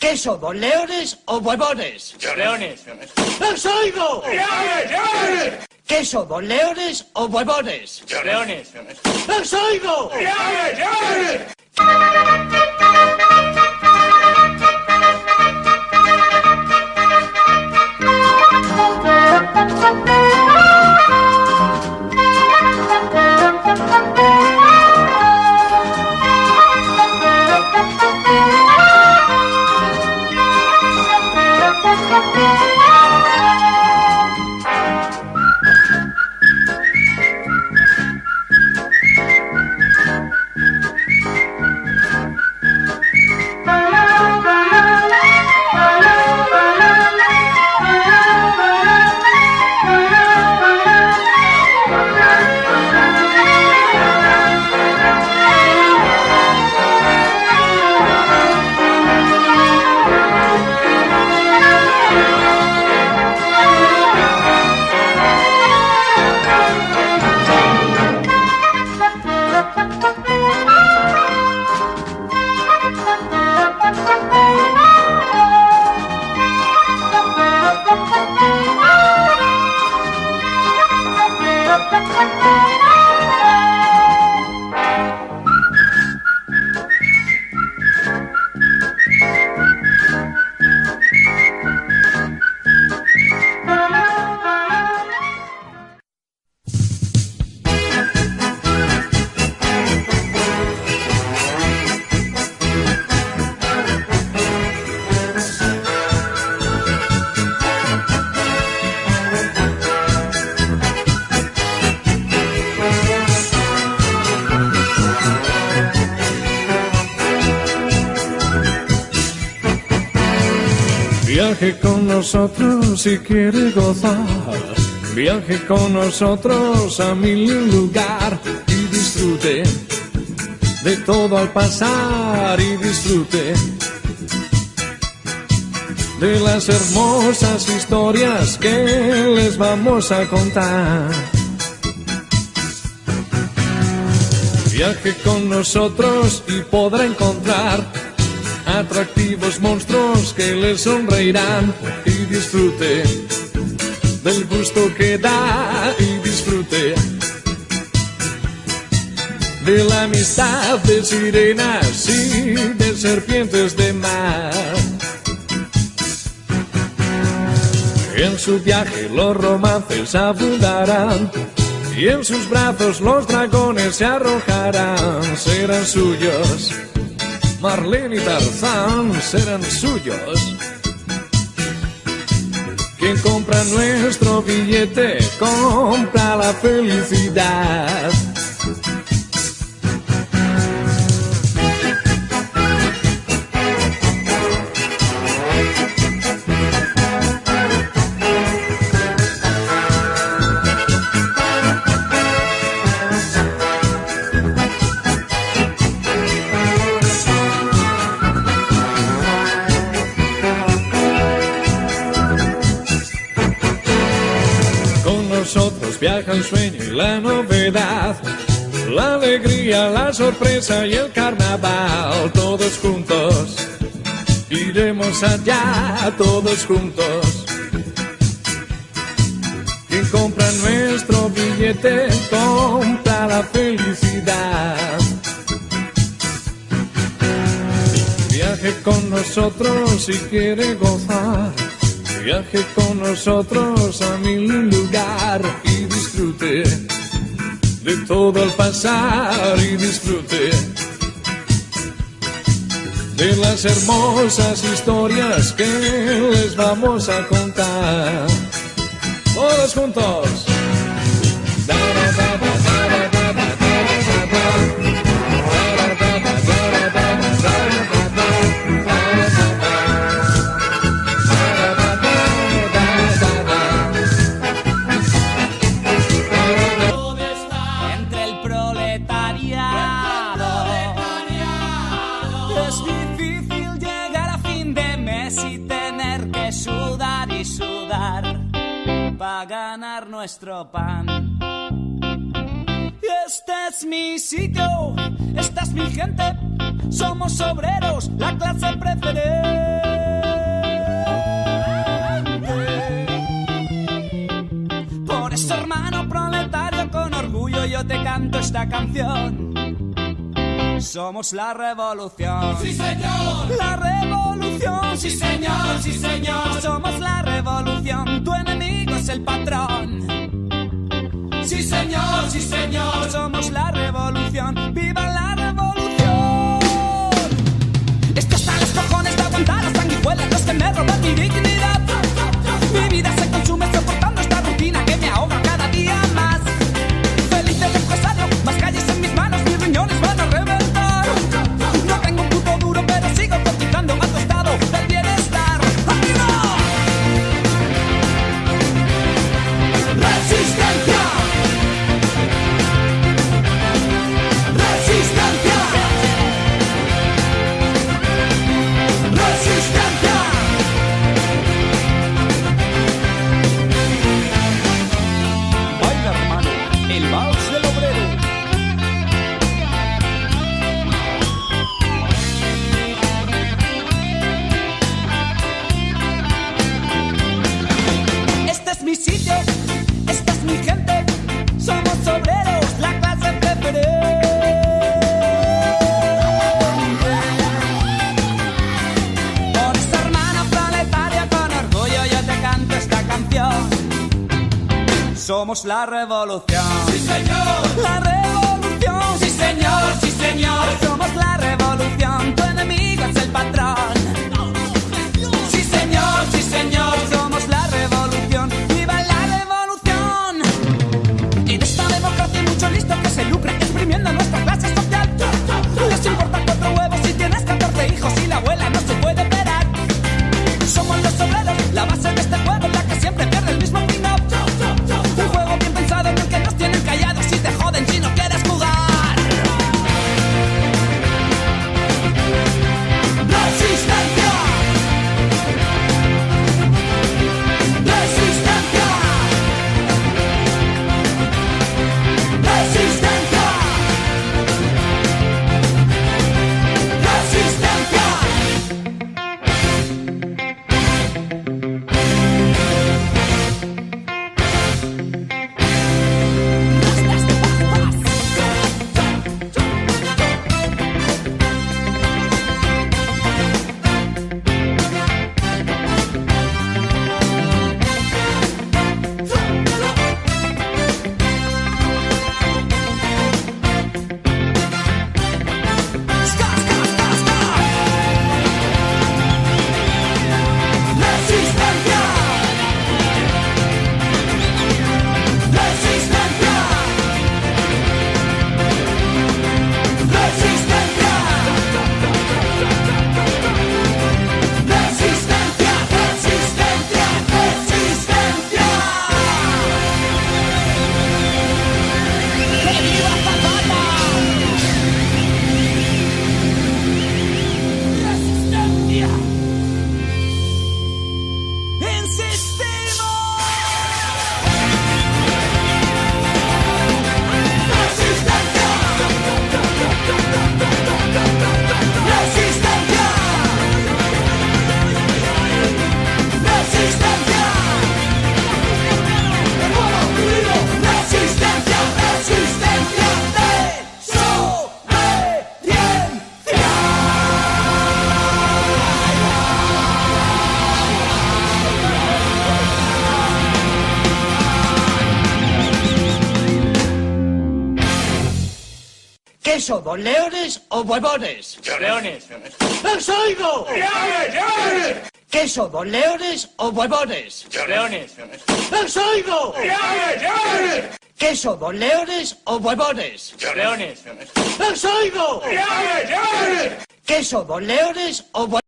¿Qué somos, leones o huevones? Leones. ¡Los oigo! ¡Leones! ¿Qué somos, leones o huevones? Leones. ¡Los oigo! ¡Leones! Viaje con nosotros si quiere gozar. Viaje con nosotros a mil lugar y disfrute de todo al pasar y disfrute de las hermosas historias que les vamos a contar. Viaje con nosotros y podrá encontrar atractivos monstruos que le sonreirán y disfrute del gusto que da y disfrute de la amistad de sirenas y de serpientes de mar. En su viaje los romances abundarán y en sus brazos los dragones se arrojarán. Serán suyos Marlene y Tarzán, serán suyos. Quien compra nuestro billete compra la felicidad. Nosotros viaja el sueño y la novedad, la alegría, la sorpresa y el carnaval. Todos juntos iremos allá, todos juntos. Quien compra nuestro billete compra la felicidad. Viaje con nosotros si quiere gozar. Viaje con nosotros a mil lugar y disfrute de todo al pasar y disfrute de las hermosas historias que les vamos a contar. Todos juntos. para ganar nuestro pan. Este es mi sitio, esta es mi gente, somos obreros, la clase preferente. canto esta canción. Somos la revolución. ¡Sí, señor! La revolución. ¡Sí, señor! ¡Sí, señor! Somos la revolución. Tu enemigo es el patrón. ¡Sí, señor! ¡Sí, señor! Somos la revolución. ¡Viva la revolución! Esto está a los cojones de aguantar las sanguijuelas, los que me roban mi dignidad. Mi vida se consume soportando esta rutina que me ahoga cada día más. Feliz del empresario, más calles en mis manos, mis riñones van a reventar. No tengo un puto duro, pero sigo cotizando a tu estado del bienestar. ¡Arriba! ¡Resistencia! ¡Resistencia! ¡Resistencia! Baila, hermano, el vals del obrero. Este es mi sitio, esta es mi gente. Somos obreros, la clase preferente. Por esa hermana planetaria con orgullo yo te canto esta canción. Somos la revolución. ¡Sí, señor! La revolución. ¡Sí, señor! ¡Sí, señor! Somos la revolución. Tu enemigo es el patrón. ¡Sí, señor! ¡Sí, señor! Somos la revolución. ¡Viva la revolución! En esta democracia hay mucho listo que se lucra exprimiendo nuestra clase social. Les importa 4 huevos si tienes 14 hijos y la abuela no se puede operar. Somos los obreros, la base de este juego en la que siempre pierde el mismo final. Un juego bien pensado en el que nos tienen callados y te joden si no quieres jugar. ¡Resistencia! ¡Resistencia! ¡Resistencia! ¡Resistencia! ¡Resistencia! ¡Resistencia! ¡Resistencia! ¡Resistencia! ¡Resistencia! ¡Resistencia! ¡Que viva Zapata! ¡Resistencia! ¡Insistimos! ¡Resistencia! ¡Resistencia! ¡Resistencia! ¡El pueblo unido! ¡Resistencia! ¡Resistencia! ¡Desobediencia! ¿Qué somos, leones o huevones? Leones. ¡Los oigo! ¡Leones! ¡Leones! ¿Qué somos, leones o huevones? Leones. ¡Los oigo! ¡Leones! ¡Leones! ¿Qué somos, leones o huevones? Leones. ¡Los oigo! ¡Leones! ¡Leones! ¿Qué somos, leones o huevones?